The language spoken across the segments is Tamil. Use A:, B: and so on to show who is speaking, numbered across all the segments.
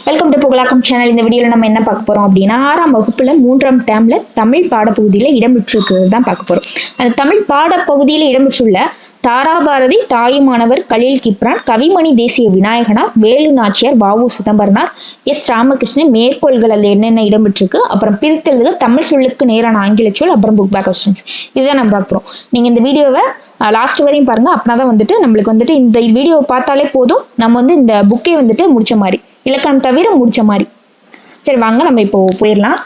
A: Welcome to புகழாக்கம் channel. இந்த வீடியோவில் நம்ம என்ன பார்க்க போறோம் அப்படின்னா, 6ஆம் வகுப்புல 3ஆம் டேர்ம்ல தமிழ் பாடப்பகுதியில் இடம்பெற்றிருக்கிறது தான் பார்க்க போறோம். அந்த தமிழ் பாடப்பகுதியில் இடம்பெற்றுள்ள தாராபாரதி, தாயுமானவர் கலீல் கிப்ரான், கவிமணி தேசிய விநாயகனார், வேலு நாச்சியார், வ.உ. சிதம்பரனார், எஸ். ராமகிருஷ்ணன் மேற்கோள்கள் அதில் என்னென்ன இடம்பெற்றிருக்கு, அப்புறம் பிரித்தெழுதுக, தமிழ் சொல்லுக்கு நேரான ஆங்கில சொல், அப்புறம் புக் பேக் கொஸ்டின்ஸ், இதுதான் நம்ம பார்க்குறோம். நீங்க இந்த வீடியோவை லாஸ்ட் வரையும் பாருங்க. அப்படின்னா வந்துட்டு நம்மளுக்கு வந்துட்டு இந்த வீடியோவை பார்த்தாலே போதும், நம்ம இந்த புக்கே வந்துட்டு முடிச்ச மாதிரி, இலக்கணம் தவிர முடிச்ச மாதிரி. சரி வாங்க நம்ம இப்போ போயிடலாம்.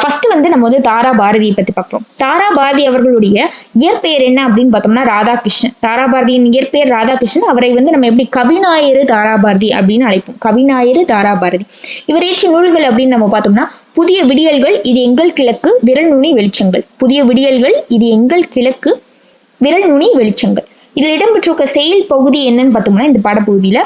A: ஃபர்ஸ்ட் நம்ம தாராபாரதியை பத்தி பார்ப்போம். தாராபாரதி அவர்களுடைய இயற்பெயர் என்ன அப்படின்னு பார்த்தோம்னா ராதாகிருஷ்ணன். தாராபாரதியின் இயற்பெயர் ராதாகிருஷ்ணன். அவரை நம்ம எப்படி கவிநாயரு தாராபாரதி அப்படின்னு அழைப்போம். கவிநாயரு தாராபாரதி. இவர் இயற்றிய நூல்கள் அப்படின்னு நம்ம பார்த்தோம்னா, புதிய விடியல்கள், இது எங்கள் கிழக்கு, விரல் நுனி வெளிச்சங்கள். புதிய விடியல்கள், இது எங்கள் கிழக்கு, விரல் நுனி வெளிச்சங்கள். இதில் இடம்பெற்றிருக்க செயல் பகுதி என்னன்னு பார்த்தோம்னா, இந்த பாடப்பகுதியில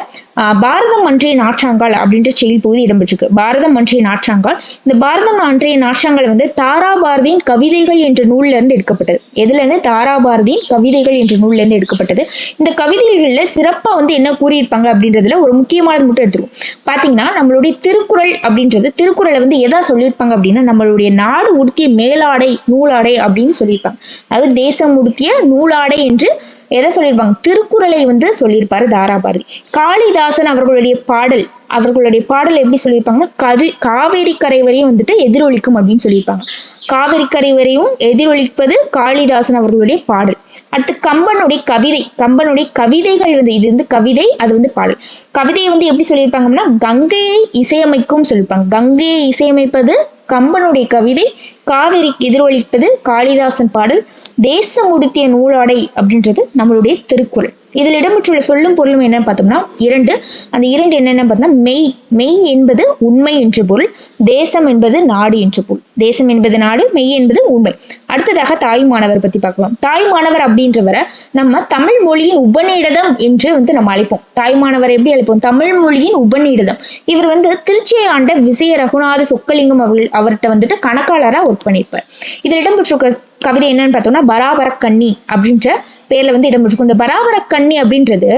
A: பாரதம் அன்றைய நாற்றாங்கால் அப்படின்ற செயல் பகுதி இடம்பெற்றிருக்கு. பாரதம் அன்றைய நாற்றாங்கால். இந்த பாரதம் அன்றைய நாற்றாங்கால் தாராபாரதியின் கவிதைகள் என்ற நூல்ல இருந்து எடுக்கப்பட்டது. எதுல இருந்து? தாராபாரதியின் கவிதைகள் என்ற நூல்ல இருந்து எடுக்கப்பட்டது. இந்த கவிதைகள்ல சிறப்பா என்ன கூறியிருப்பாங்க அப்படின்றதுல ஒரு முக்கியமானது மட்டும் எடுத்துருவோம். பாத்தீங்கன்னா, நம்மளுடைய திருக்குறள் அப்படின்றது, திருக்குறளை எதா சொல்லியிருப்பாங்க அப்படின்னா, நம்மளுடைய நாடு உடுத்திய மேலாடை, நூலாடை அப்படின்னு சொல்லியிருப்பாங்க. அதாவது தேசம் உடுத்திய நூலாடை என்று எதை சொல்லியிருப்பாங்க? திருக்குறளை சொல்லியிருப்பாரு தாராபாரதி. காளிதாசன் அவர்களுடைய பாடல் எப்படி சொல்லியிருப்பாங்கன்னா, காவேரி கரை வரையும் எதிரொலிக்கும் அப்படின்னு சொல்லியிருப்பாங்க. காவிரி கரை வரையும் எதிரொலிப்பது காளிதாசன் அவர்களுடைய பாடல். அடுத்து கம்பனுடைய கவிதைகள் இது கவிதை, அது பாடல். கவிதையை எப்படி சொல்லியிருப்பாங்கன்னா, கங்கையை இசையமைக்கும் சொல்லியிருப்பாங்க. கங்கையை இசையமைப்பது கம்பனுடைய கவிதை, காவிரி எதிரொலிப்பது காளிதாசன் பாடல், தேசம் உடுத்திய நூலாடை அப்படின்றது நம்மளுடைய திருக்குறள். இதில் இடம்பெற்றுள்ள சொல்லும் பொருளும் என்னன்னு பார்த்தோம்னா இரண்டு. அந்த இரண்டு என்னென்ன பார்த்தோம்னா, மெய் என்பது உண்மை என்று பொருள், தேசம் என்பது நாடு என்று பொருள். தேசம் என்பது நாடு, மெய் என்பது உண்மை. அடுத்ததாக தாய்மானவர் பத்தி பார்க்கலாம். தாய்மானவர் அப்படின்றவரை நம்ம தமிழ் மொழியின் உபநிடதம் என்று நம்ம அழைப்போம். தாய்மானவர் எப்படி அழைப்போம்? தமிழ் மொழியின் உபநிடதம். இவர் திருச்சியை ஆண்ட விஜய ரகுநாத சொக்கலிங்கம் அவர்கிட்ட கணக்காளரா ஒர்க் பண்ணியிருப்பார். இதில் இடம்பெற்ற கவிதை என்னன்னு பார்த்தோம்னா, பராபர கண்ணி அப்படின்ற பேர்ல இடம்பெற்றிருக்கும். இந்த பராபர கண்ணி அப்படின்றது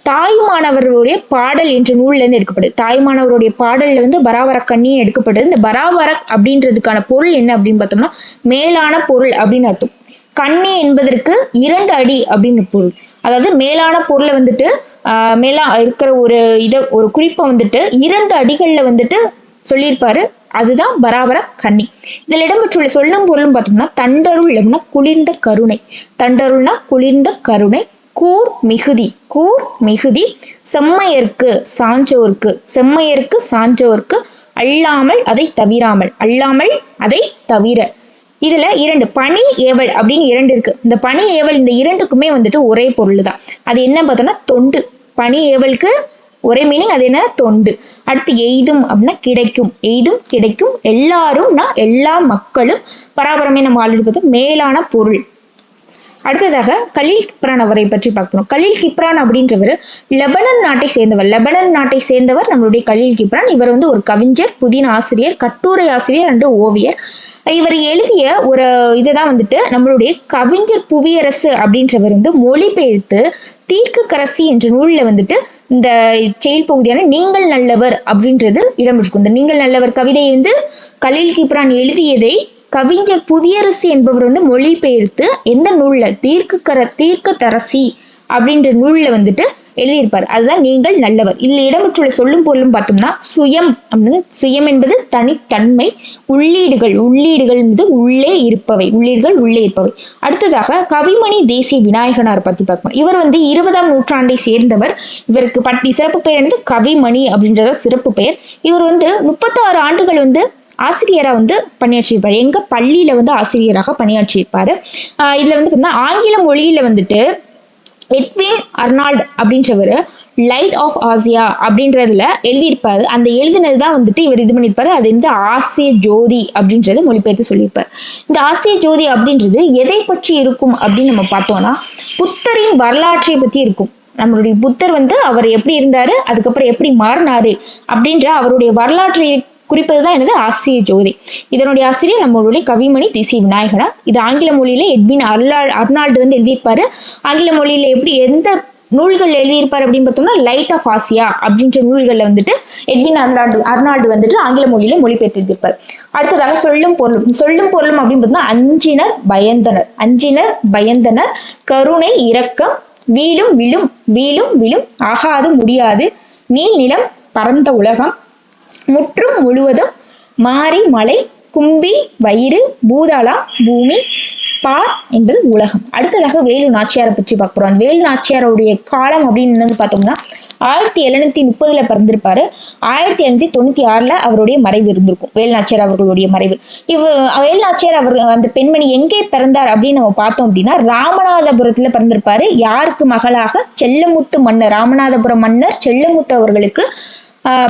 A: தாய்மானவருடைய பாடல் என்ற நூல்ல இருந்து எடுக்கப்பட்டது. தாய்மானவருடைய பாடல்ல பராபர கண்ணி எடுக்கப்பட்டது. இந்த பராபர அப்படின்றதுக்கான பொருள் என்ன அப்படின்னு பார்த்தோம்னா, மேலான பொருள் அப்படின்னு அர்த்தம். கண்ணி என்பதற்கு 2 அடி அப்படின்னு பொருள். அதாவது மேலான பொருளை மேலா இருக்கிற ஒரு குறிப்பை 2 அடிகள்ல சொல்லியிருப்பாரு. அதுதான் பராபர கண்ணி. இதில் இடம்பெற்றுள்ள சொல்லும் பொருளும் பார்த்தோம்னா, தண்டருள் அப்படின்னா குளிர்ந்த கருணை. தண்டருள்னா குளிர்ந்த கருணை. கூர் மிகுதி, செம்மையர்க்கு சான்றோர்க்கு, அல்லாமல் அதை தவிர. இதுல 2 பணி ஏவல் அப்படின்னு 2 இருக்கு. இந்த பணி ஏவல் இந்த 2க்குமே ஒரே பொருள் தான். அது என்ன பார்த்தோம்னா தொண்டு. பணி ஏவலுக்கு ஒரே மீனிங், அது என்ன? தொண்டு. அடுத்து எய்தும் அப்படின்னா கிடைக்கும். எல்லாரும்னா எல்லா மக்களும். பராபரமே நம்ம ஆல்ரெடி பார்த்தோம், மேலான பொருள். அடுத்ததாக கலீல் கிப்ரான் அவரை பற்றி பார்க்கணும். கலீல் கிப்ரான் அப்படின்றவர் லெபனன் நாட்டை சேர்ந்தவர் நம்மளுடைய கலீல் கிப்ரான். இவர் ஒரு கவிஞர், புதின ஆசிரியர், கட்டுரை ஆசிரியர் என்று ஓவியர். இவர் எழுதிய ஒரு இதுதான் நம்மளுடைய கவிஞர் புவியரசு அப்படின்றவர் மொழிபெயர்த்து தீர்க்கரசி என்ற நூல்ல இந்த செயல் பகுதியான நீங்கள் நல்லவர் அப்படின்றது இடம்பெற்றிருக்கும். இந்த நீங்கள் நல்லவர் கவிதை கலீல் கிப்ரான் எழுதியதை கவிஞர் புவியரசு என்பவர் மொழிபெயர்த்து எந்த நூல்ல? தீர்க்கதரசி அப்படின்ற நூல்ல எழுதியிருப்பார். அதுதான் நீங்கள் நல்லவர். இதுல இடம்பெற்றுள்ள சொல்லும் பொருளும் பார்த்தோம்னா, சுயம் என்பது தனித்தன்மை, உள்ளீடுகள் உள்ளே இருப்பவை. அடுத்ததாக கவிமணி தேசிய விநாயகனார் பத்தி பார்க்கணும். இவர் 20ஆம் நூற்றாண்டை சேர்ந்தவர். இவருக்கு சிறப்பு பெயர் கவிமணி அப்படின்றத சிறப்பு பெயர். இவர் 36 ஆண்டுகள் ஆசிரியரா பணியாற்றியிருப்பாரு. எங்க பள்ளியில ஆசிரியராக பணியாற்றியிருப்பாரு. இதுல ஆங்கில மொழியில எட்வின் அர்னால்ட் அப்படின்றவர் லைட் ஆஃப் ஆசியா அப்படின்றதுல எழுதியிருப்பாரு. அந்த எழுதினதுதான் இவர் இது பண்ணியிருப்பாரு. அது ஆசிய ஜோதி அப்படின்றது மொழிபெயர்த்து சொல்லியிருப்பாரு. இந்த ஆசிய ஜோதி அப்படின்றது எதை பற்றி இருக்கும் அப்படின்னு நம்ம பார்த்தோம்னா, புத்தரின் வரலாற்றை பற்றி இருக்கும். நம்மளுடைய புத்தர் அவர் எப்படி இருந்தாரு, அதுக்கப்புறம் எப்படி மாறினாரு அப்படின்ற அவருடைய வரலாற்றை குறிப்பதுதான் என்னது? ஆசிய ஜோதி. இதனுடைய ஆசிரியர் நம்மளுடைய கவிமணி தேசிய விநாயகனார். இது ஆங்கில மொழியில எட்வின் அர்னால்டு எழுதியிருப்பாரு. ஆங்கில மொழியில எப்படி எந்த நூல்கள் எழுதியிருப்பார் அப்படின்னு பார்த்தோம்னா லைட் ஆஃப் ஆசியா அப்படின்ற நூல்கள்ல வந்துட்டு எட்வின் அர்னால்டு வந்துட்டு ஆங்கில மொழியில மொழிபெயர்த்து எழுதியிருப்பார். அடுத்ததாக சொல்லும் பொருளும் அப்படின்னு பார்த்தோம்னா அஞ்சினர் பயந்தனர் கருணை இரக்கம் வீழும் விழும் ஆகாது முடியாது நீள் நிலம் பரந்த உலகம் முற்றும் முழுவதும் மாறி மலை கும்பி வயிறு பூதாளா பூமி பார் என்பது உலகம். அடுத்ததாக வேலு நாச்சியாரை பற்றி பார்க்க போறோம். வேலு நாச்சியாருடைய காலம் அப்படின்னு பார்த்தோம்னா 1730 பிறந்திருப்பாரு. 1796 அவருடைய மறைவு இருந்திருக்கும். வேலு நாச்சியார் அவர்களுடைய மறைவு. வேலு நாச்சியார் அவர் அந்த பெண்மணி எங்கே பிறந்தார் அப்படின்னு நம்ம பார்த்தோம் அப்படின்னா ராமநாதபுரத்துல பிறந்திருப்பாரு. யாருக்கு மகளாக? செல்லமுத்து மன்னர், ராமநாதபுரம் மன்னர் செல்லமுத்து அவர்களுக்கு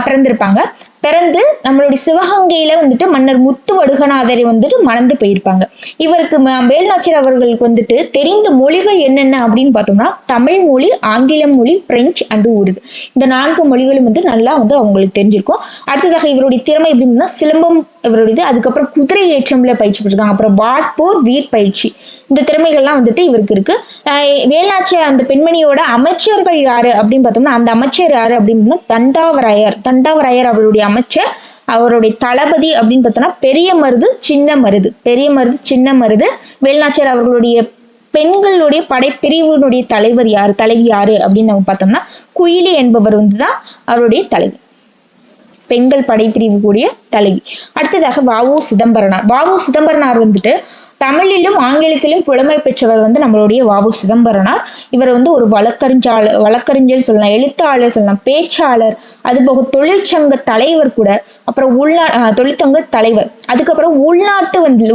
A: பிறந்திருப்பாங்க. பிறந்து நம்மளுடைய சிவகங்கையில வந்துட்டு மன்னர் முத்து வடுகநாதரை வந்துட்டு மணந்து போயிருப்பாங்க. இவருக்கு வேலு நாச்சியார் அவர்களுக்கு வந்துட்டு தெரிந்த மொழிகள் என்னென்ன அப்படின்னு பார்த்தோம்னா தமிழ் மொழி, ஆங்கிலம் மொழி, பிரெஞ்சு அண்டு உருது. இந்த 4 மொழிகளும் வந்து நல்லா வந்து அவங்களுக்கு தெரிஞ்சிருக்கும். அடுத்ததாக இவருடைய திறமை எப்படின்னா சிலம்பம் இவருடையது, அதுக்கப்புறம் குதிரை ஏற்றம்ல பயிற்சி பெற்றிருக்காங்க, அப்புறம் வாட்போர் வீர் பயிற்சி, இந்த திறமைகள்லாம் வந்துட்டு இவருக்கு இருக்கு. வேலு நாச்சியார் அந்த பெண்மணியோட அமைச்சர்கள் யாரு அப்படின்னு பார்த்தோம்னா அந்த அமைச்சர் யாரு அப்படின்னா தண்டாவராயர் அவருடைய அமைச்சர். அவருடைய தளபதி அப்படின்னு பார்த்தோம்னா பெரிய மருது சின்ன மருது. வேலு நாச்சியார் அவர்களுடைய பெண்களுடைய படைப்பிரிவினுடைய தலைவி யாரு அப்படின்னு நம்ம பார்த்தோம்னா குயிலி என்பவர் வந்துதான் அவருடைய தலைவி, பெண்கள் படைப்பிரிவு கூடிய தலைவி. அடுத்ததாக வ.உ. சிதம்பரனார் வந்துட்டு தமிழிலும் ஆங்கிலத்திலும் புலமை பெற்றவர் வந்து நம்மளுடைய வ.உ. சிதம்பரனார். இவர் வந்து ஒரு வழக்கறிஞர் சொல்லலாம், எழுத்தாளர் சொல்லலாம், பேச்சாளர், அது போக தொழிற்சங்க தலைவர் கூட, அப்புறம் தொழிற்சங்க தலைவர். அதுக்கப்புறம்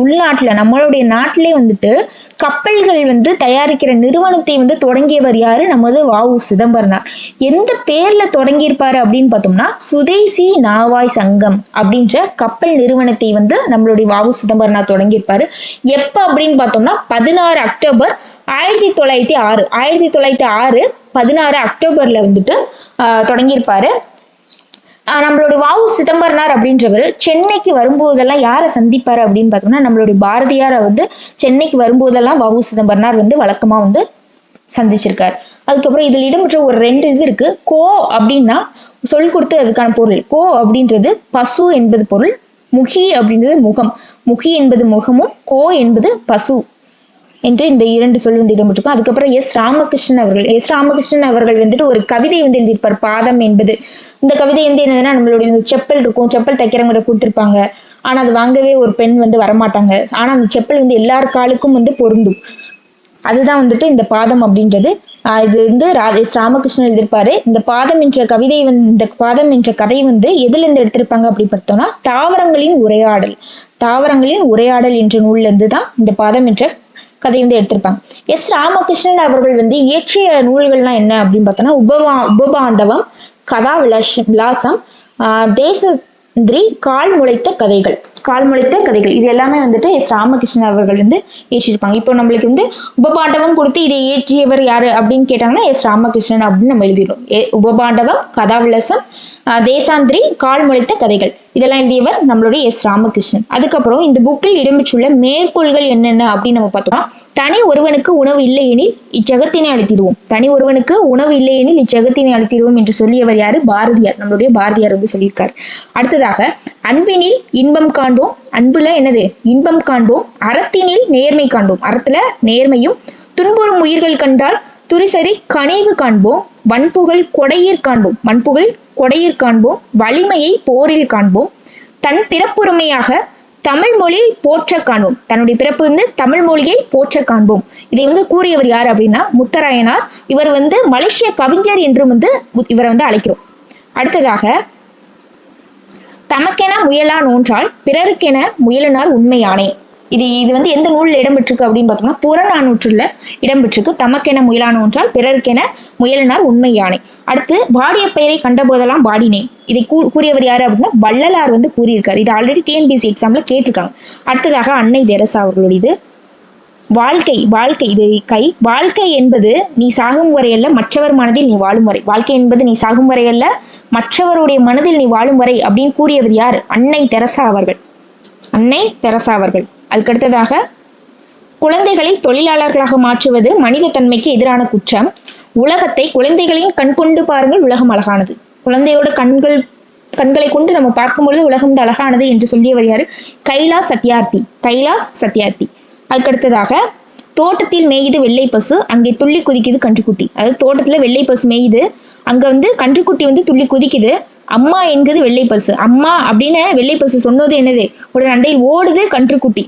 A: உள்நாட்டுல நம்மளுடைய நாட்டிலே வந்துட்டு கப்பல்கள் வந்து தயாரிக்கிற நிறுவனத்தை வந்து தொடங்கியவர் யாரு? நமது வ.உ. சிதம்பரனார். எந்த பேர்ல தொடங்கியிருப்பாரு அப்படின்னு பார்த்தோம்னா சுதேசி நாவாய் சங்கம் அப்படின்ற கப்பல் நிறுவனத்தை வந்து நம்மளுடைய வ.உ. சிதம்பரனார் தொடங்கியிருப்பாரு. எப்ப அப்படின்னு பார்த்தோம்னா 16 அக்டோபர் 1906 16 அக்டோபர்ல வந்துட்டு தொடங்கியிருப்பாரு. நம்மளுடைய வ.உ. சிதம்பரனார் அப்படின்றவர் சென்னைக்கு வரும்போதெல்லாம் யாரை சந்திப்பாரு அப்படின்னு பார்த்தோம்னா நம்மளுடைய பாரதியாரை வந்து சென்னைக்கு வரும்போதெல்லாம் வ.உ. சிதம்பரனார் வந்து வழக்கமா வந்து சந்திச்சிருக்காரு. அதுக்கப்புறம் இதில் இடம்பெற்ற ஒரு 2 இது இருக்கு. கோ அப்படின்னா சொல் கொடுத்து அதுக்கான பொருள். கோ அப்படின்றது பசு என்பது பொருள், முகி அப்படின்றது முகம், முகி என்பது முகமும் கோ என்பது பசு என்று இந்த 2 சொல் வந்து இடம்பெற்றிருக்கும். அதுக்கப்புறம் எஸ் ராமகிருஷ்ணன் அவர்கள் வந்துட்டு ஒரு கவிதை வந்து எழுதியிருப்பார், பாதம் என்பது. இந்த கவிதை வந்து என்னதுன்னா நம்மளுடைய செப்பல் இருக்கும், செப்பல் தைக்கிறவங்க கொடுத்திருப்பாங்க, ஆனா அது வாங்கவே ஒரு பெண் வந்து வரமாட்டாங்க, ஆனா அந்த செப்பல் வந்து எல்லார் காலுக்கும் வந்து பொருந்தும், அதுதான் வந்துட்டு இந்த பாதம் அப்படின்றது. இது வந்து ராமகிருஷ்ணன் எழுதியிருப்பாரு. இந்த பாதம் என்ற கதை வந்து எதுல இருந்து எடுத்திருப்பாங்க அப்படி பார்த்தோம்னா தாவரங்களின் உரையாடல் என்ற நூல்ல இருந்து தான் இந்த பாதம் என்ற கதை வந்து எடுத்திருப்பாங்க. எஸ் ராமகிருஷ்ணன் அவர்கள் வந்து இயற்றிய நூல்கள்லாம் என்ன அப்படின்னு பார்த்தோம்னா உபபாண்டவம், கதா விலாசம், தேசந்திரி, கால் முளைத்த கதைகள் இது எல்லாமே வந்துட்டு எஸ் ராமகிருஷ்ணன் அவர்கள் வந்து இயற்றிருப்பாங்க. இப்போ நம்மளுக்கு வந்து உபபாண்டவம் கொடுத்து இதை இயற்றியவர் யாரு அப்படின்னு கேட்டாங்கன்னா எஸ் ராமகிருஷ்ணன் அப்படின்னு நம்ம எழுதிடும். உபபாண்டவம், கதாவிலாசம், தேசாந்திரி, கால் முளைத்த கதைகள் இதெல்லாம் எழுதியவர் நம்மளுடைய எஸ் ராமகிருஷ்ணன். அதுக்கப்புறம் இந்த புக்கில் இடம்பெற்றுள்ள மேற்கோள்கள் என்னென்ன அப்படின்னு நம்ம பார்த்தோம்னா தனி ஒருவனுக்கு உணவு இல்லையெனில் இச்சகத்தினை அளித்திடுவோம் என்று சொல்லியவர் யாரு? பாரதியார். நம்மளுடைய பாரதியார் வந்து சொல்லியிருக்காரு. அடுத்ததாக அன்பினில் இன்பம் காண்போம், அன்புல என்னது? இன்பம் காண்போம், அறத்தினில் நேர்மை காண்போம், அறத்துல நேர்மையும், துன்புறும் உயிர்கள் கண்டால் துரிசரி கனிவு காண்போம், வன்புகழ் கொடையிற் காண்போம், வலிமையை போரில் காண்போம், தன் பிறப்புரிமையாக தமிழ் மொழியை போற்ற காண்போம், தன்னுடைய பிறப்பு வந்து தமிழ் மொழியை போற்ற காண்போம். இதை வந்து கூறியவர் யார் அப்படின்னா முத்தராயனார். இவர் வந்து மலேசிய கவிஞர் என்றும் வந்து இவரை வந்து அழைக்கிறோம். அடுத்ததாக தமக்கென முயலா நோன்றால் பிறருக்கென முயலினார் உண்மையானே. இது வந்து எந்த நூலில் இடம்பெற்றிருக்கு அப்படின்னு பார்த்தோம்னா புறநானூற்றுல இடம்பெற்றிருக்கு. தமக்கென முயலான ஒன்றால் பிறருக்கென முயலினார் உண்மை யானை. அடுத்து வாடிய பெயரை கண்ட போதெல்லாம் வாடினேன். இதை கூறியவர் யாரு அப்படின்னா வள்ளலார் வந்து கூறியிருக்காரு. இது ஆல்ரெடி டிஎன்பிஎஸ்சி எக்ஸாம்ல கேட்டிருக்காங்க. அடுத்ததாக அன்னை தெரசா அவர்களுடையது. வாழ்க்கை என்பது நீ சாகும் வரையல்ல மற்றவர் மனதில் நீ வாழும் வரை. வாழ்க்கை என்பது நீ சாகும் வரையல்ல மற்றவருடைய மனதில் நீ வாழும் வரை அப்படின்னு கூறியவர் யார்? அன்னை தெரசா அவர்கள். அதுக்கடுத்ததாக குழந்தைகளை தொழிலாளர்களாக மாற்றுவது மனித தன்மைக்கு எதிரான குற்றம். உலகத்தை குழந்தைகளின் கண் கொண்டு பாருங்கள், உலகம் அழகானது. குழந்தையோட கண்களை கொண்டு நம்ம பார்க்கும்பொழுது உலகம் வந்து அழகானது என்று சொல்லியவர் யாரு? கைலாஷ் சத்யார்த்தி. கைலாஷ் சத்யார்த்தி. அதுக்கடுத்ததாக, தோட்டத்தில் மேயுது வெள்ளை பசு, அங்கே துள்ளி குதிக்குது கன்றுக்குட்டி. அதாவது தோட்டத்துல வெள்ளை பசு மேயுது, அங்க வந்து கன்றுக்குட்டி வந்து துள்ளி குதிக்குது. அம்மா என்கிறது வெள்ளை பசு. அம்மா அப்படின்னு வெள்ளை பசு சொன்னது என்னது? உடனே அண்டையில் ஓடுது கன்றுக்குட்டி.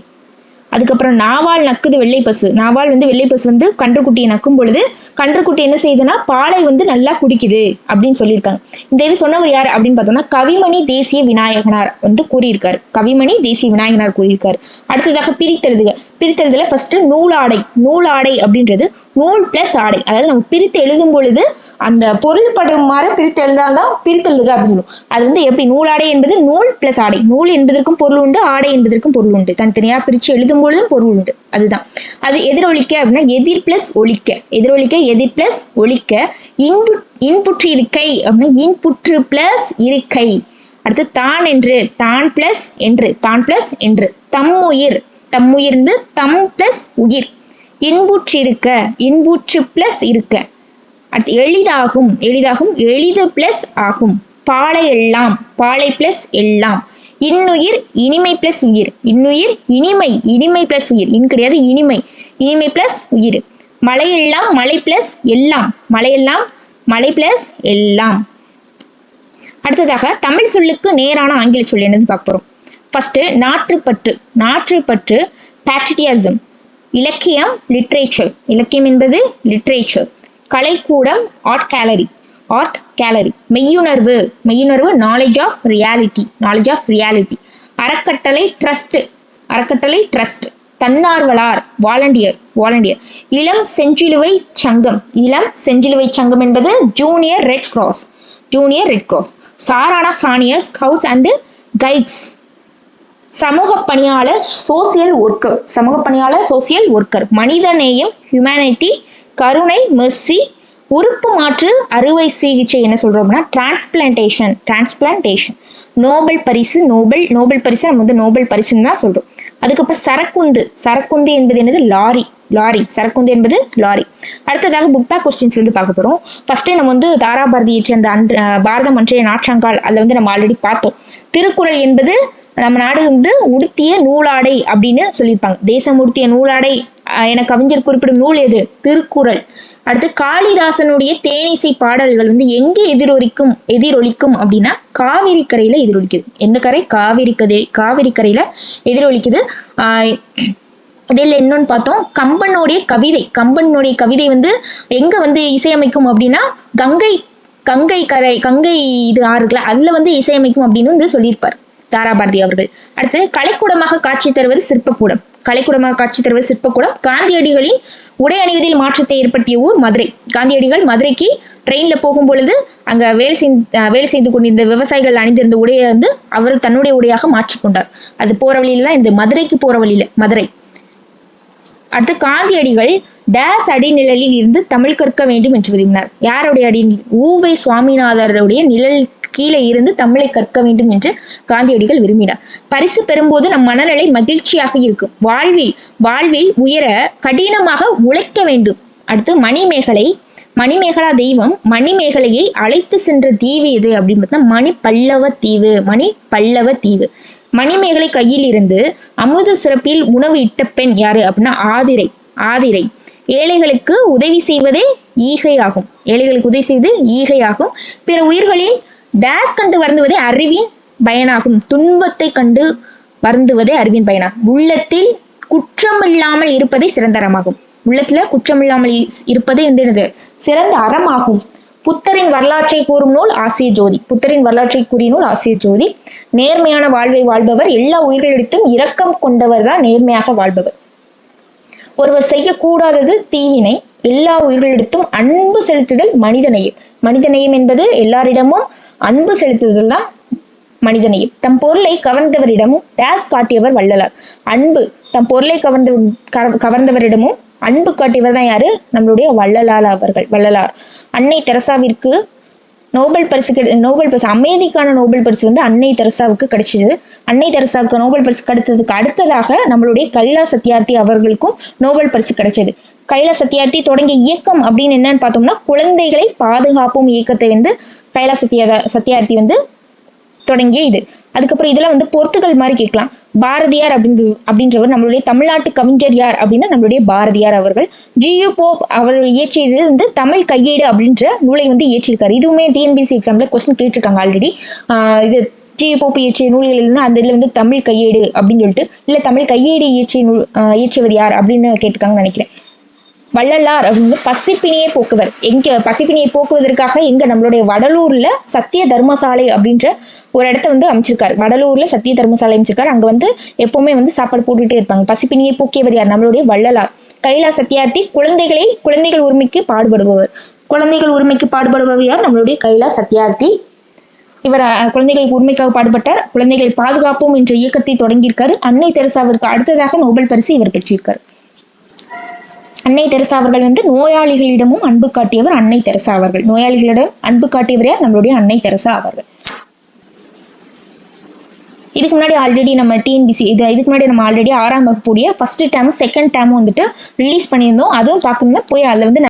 A: அதுக்கப்புறம் நாவால் நக்குது வெள்ளை பசு. நாவால் வந்து வெள்ளை பசு வந்து கன்றுக்குட்டியை நக்கும் பொழுது கன்றுக்குட்டி என்ன செய்யுதுன்னா பாலை வந்து நல்லா குடிக்குது அப்படின்னு சொல்லியிருக்காங்க. இந்த இது சொன்னவர் யார் அப்படின்னு பார்த்தோம்னா கவிமணி தேசிய விநாயகனார் வந்து கூறியிருக்காரு. கவிமணி தேசிய விநாயகனார் கூறியிருக்காரு. அடுத்ததாக பிரித்தெழுதுக. பிரித்தெழுதுல ஃபர்ஸ்ட் நூலாடை. நூலாடை அப்படின்றது நூல் பிளஸ் ஆடை. அதாவது நம்ம பிரித்து எழுதும் பொழுது அந்த பொருள் படுமாறு பிரித்து எழுதால்தான் பிரித்தெழுதுக அப்படின்னு சொல்லுவோம். அது வந்து எப்படி? நூலாடை என்பது நூல் பிளஸ் ஆடை. நூல் என்பதற்கும் பொருள் உண்டு, ஆடை என்பதற்கும் பொருள் உண்டு. தனித்தனியா பிரிச்சு எழுதும் பொழுதும் பொருள் உண்டு. அதுதான். அது எதிரொலிக்க அப்படின்னா எதிர் பிளஸ் ஒலிக்க. எதிரொலிக்க எதிர் பிளஸ் ஒலிக்க. இன்புற்று இருக்கை அப்படின்னா இன்புற்று பிளஸ் இருக்கை. அடுத்து தான் என்று, தான் பிளஸ் என்று, தான் பிளஸ் என்று. தம்முயிர். தம்முயிர்ந்து தம் பிளஸ் உயிர். இன்புற்றிருக்க, இன்புற்று பிளஸ் இருக்க. அடுத்து எளிதாகும். எளிதாகும் எளிது பிளஸ் ஆகும். பாலை எல்லாம், பாலை பிளஸ் எல்லாம். இன்னுயிர் இனிமை பிளஸ் உயிர். இன்னுயிர் இனிமை, இனிமை பிளஸ் உயிர். இன் கிடையாது, இனிமை, இனிமை பிளஸ் உயிர். மழையெல்லாம் மழை பிளஸ் எல்லாம். மழையெல்லாம் மழை பிளஸ் எல்லாம். அடுத்ததாக தமிழ் சொல்லுக்கு நேரான ஆங்கில சொல் என்னன்னு பார்க்க போறோம். ஃபர்ஸ்ட் நாற்றுப்பற்று. நாற்றுப்பற்று பேட்ரியாசம். இலக்கியம் லிட்ரேச்சர். இலக்கியம் என்பது லிட்ரேச்சர். கலைக்கூடம் ஆர்ட் கேலரி. Art gallery. மெய்யுணர்வு. மெய்யுணர்வு knowledge of reality. Knowledge of reality. அறக்கட்டளை ட்ரஸ்ட். அறக்கட்டளை ட்ரஸ்ட். தன்னார்வலார் வாலண்டியர். வாலண்டியர். இளம் செஞ்சிலுவை சங்கம். இளம் செஞ்சிலுவை சங்கம் என்பது junior Red Cross. Junior Red Cross. சாரானா சானியர் ஸ்கவுட்ஸ் அண்ட் கைட்ஸ். சமூக பணியாளர் சோசியல் ஒர்க்கர். சமூக பணியாளர் சோசியல் ஒர்க்கர். மனிதநேயம் ஹியூமனிட்டி. கருணை மெர்சி. உறுப்பு மாற்று அறுவை சிகிச்சை என்ன சொல்றோம்னா டிரான்ஸ்பிளான்டேஷன். டிரான்ஸ்பிளான்டேஷன். நோபல் பரிசு. நோபல் நோபல் பரிசு நம்ம வந்து நோபல் பரிசுன்னு தான் சொல்றோம். அதுக்கப்புறம் சரக்குந்து. சரக்குந்து என்பது என்னது? லாரி. லாரி. சரக்குந்து என்பது லாரி. அடுத்ததாக புக் பேக் கொஸ்டின்ஸ் வந்து பார்க்க போறோம். ஃபர்ஸ்ட் நம்ம வந்து தாராபாரதி இயற்றிய அந்த பாரதம் அன்றைய நாற்றாங்கால் அதுல வந்து நம்ம ஆல்ரெடி பார்த்தோம். திருக்குறள் என்பது நம்ம நாடு வந்து உடுத்திய நூலாடை அப்படின்னு சொல்லியிருப்பாங்க. தேசம் உடுத்திய நூலாடை என கவிஞர் குறிப்பிடும் நூல் எது? திருக்குறள். அடுத்து காளிதாசனுடைய தேனிசை பாடல்கள் வந்து எங்கே எதிரொலிக்கும் அப்படின்னா காவிரி கரையில எதிரொலிக்குது. எந்த கரை? காவிரி கரையில எதிரொலிக்குது. இதில் இன்னொன்னு பார்த்தோம், கம்பனுடைய கவிதை வந்து எங்க வந்து இசையமைக்கும் அப்படின்னா கங்கை இது ஆறுகள அதுல வந்து இசையமைக்கும் அப்படின்னு வந்து சொல்லியிருப்பார் தாராபாரதி அவர்கள். அடுத்து கலைக்கூடமாக காட்சி தருவது சிற்பக்கூடம். கலைக்கூடமாக காட்சி தருவது சிற்பக்கூடம். காந்தியடிகளின் உடை அணிவதில் மாற்றத்தை ஏற்படுத்திய ஊர் மதுரை. காந்தியடிகள் மதுரைக்கு ட்ரெயின்ல போகும் பொழுது அங்க வேலை செய்து கொண்டிருந்த விவசாயிகள் அணிந்திருந்த உடையை வந்து அவர் தன்னுடைய உடையாக மாற்றிக்கொண்டார். அது போற வழியில தான், இந்த மதுரைக்கு போற வழியில மதுரை. அடுத்து காந்தியடிகள் டேஸ் அடிநிழலில் இருந்து தமிழ் கற்க வேண்டும் என்று விரும்பினார். யாருடைய அடிநிலை? ஊவை சுவாமிநாதருடைய நிழல் கீழே இருந்து தமிழை கற்க வேண்டும் என்று காந்தியடிகள் விரும்பினார். பரிசு பெறும்போது நம் மனநிலை மகிழ்ச்சியாக இருக்கும். வாழ்வில் உயர கடினமாக உழைக்க வேண்டும். அடுத்து மணிமேகலா தெய்வம் மணிமேகலையை அழைத்து சென்ற தீவு எது அப்படின்னு பார்த்தா மணிப்பல்லவ தீவு. மணிமேகலை கையில் இருந்து அமுத சிறப்பில் உணவு இட்ட பெண் யாரு அப்படின்னா ஆதிரை. ஏழைகளுக்கு உதவி செய்வதே ஈகையாகும். பிற உயிர்களின் டேஸ் கண்டு வருந்துவதே அறிவின் பயனாகும். துன்பத்தை கண்டு வருந்துவதே அறிவின் பயனாகும். உள்ளத்தில் குற்றமில்லாமல் இருப்பதே சிறந்த அறமாகும். உள்ளத்துல குற்றமில்லாமல் இருப்பதே என்னது? சிறந்த அறமாகும். புத்தரின் வரலாற்றை கூறும் நூல் ஆசிய ஜோதி. நேர்மையான வாழ்வை வாழ்பவர். எல்லா உயிர்களிடத்தும் இரக்கம் கொண்டவர் தான் நேர்மையாக வாழ்பவர். ஒருவர் செய்யக்கூடாதது தீவினை. எல்லா உயிர்களிடத்தும் அன்பு செலுத்துதல் மனிதநேயம். மனிதநேயம் என்பது எல்லாரிடமும் அன்பு செலுத்துதல் தான் மனிதநேயம். தம் பொருளை கவர்ந்தவரிடமும் டேஸ் காட்டியவர் வள்ளலார். அன்பு தம் பொருளை கவர்ந்தவரிடமும் அன்பு காட்டியவர் தான் யாரு? நம்மளுடைய வள்ளலார். அன்னை தெரசாவிற்கு நோபல் பரிசு அமைதிக்கான நோபல் பரிசு வந்து அன்னை தெரசாவுக்கு கிடைச்சது. அன்னை தெரசாவுக்கு நோபல் பரிசு கிடைத்ததுக்கு அடுத்ததாக நம்மளுடைய கைலாஷ் சத்யார்த்தி அவர்களுக்கும் நோபல் பரிசு கிடைச்சது. கைலாஷ் சத்யார்த்தி தொடங்கிய இயக்கம் அப்படின்னு என்னன்னு பார்த்தோம்னா குழந்தைகளை பாதுகாப்பும் இயக்கத்தை வந்து கைலாஷ் சத்யார்த்தி வந்து தொடங்கிய இது. அதுக்கப்புறம் இதெல்லாம் வந்து பொறுத்துகள் மாதிரி கேட்கலாம். பாரதியார் அப்படின்றவர் நம்மளுடைய தமிழ்நாட்டு கவிஞர் யார் அப்படின்னா நம்மளுடைய பாரதியார் அவர்கள். ஜி.யு. போப் அவர் இயற்றியது வந்து தமிழ் கையேடு அப்படின்ற நூலை வந்து இயற்றியிருக்காரு. இதுவுமே டிஎன்பிஎஸ்சி எக்ஸாம்ல கொஸ்டின் கேட்டிருக்காங்க ஆல்ரெடி. இது ஜி.யு. போப் இயற்றிய நூல்கள் இருந்து அந்த இதுல வந்து தமிழ் கையேடு அப்படின்னு சொல்லிட்டு, இல்ல தமிழ் கையேடு இயற்றியவர் யார் அப்படின்னு கேட்டிருக்காங்கன்னு நினைக்கிறேன். வள்ளலார் அப்படின்னு பசிப்பினியை போக்குவர். எங்க பசிப்பினியை போக்குவதற்காக எங்க நம்மளுடைய வடலூர்ல சத்திய தர்மசாலை அப்படின்ற ஒரு இடத்த வந்து அமைச்சிருக்காரு. வடலூர்ல சத்திய தர்மசாலை அமைச்சிருக்காரு. அங்க வந்து எப்பவுமே வந்து சாப்பாடு போட்டுட்டே இருப்பாங்க. பசிப்பினியை போக்கியவர் யார்? நம்மளுடைய வள்ளலார். கைலாஷ் சத்யார்த்தி குழந்தைகள் உரிமைக்கு பாடுபடுபவர். குழந்தைகள் உரிமைக்கு பாடுபடுபவர் யார்? நம்மளுடைய கைலாஷ் சத்யார்த்தி. இவர் குழந்தைகளுக்கு உரிமைக்காக பாடுபட்டார். குழந்தைகள் பாதுகாப்போம் என்ற இயக்கத்தை தொடங்கியிருக்காரு. அன்னை தெரசாவிற்கு அடுத்ததாக நோபல் பரிசு இவர் பெற்றிருக்காரு. அன்னை தெரசா அவர்கள் வந்து நோயாளிகளிடமும் அன்பு காட்டியவர் அன்னை தெரசா அவர்கள். நோயாளிகளிடம் அன்பு காட்டியவர் யார்? நம்மளுடைய அன்னை தெரசா அவர்கள். இதுக்கு முன்னாடி ஆல்ரெடி நம்ம டிஎன்பிசி இதுக்கு முன்னாடி நம்ம ஆல்ரெடி 6ஆம் வகுப்புடைய ஃபர்ஸ்ட் டேம் செகண்ட் டேம் வந்துட்டு ரிலீஸ் பண்ணியிருந்தோம். அதுவும் பார்க்கணும்னா போய் அதில் வந்து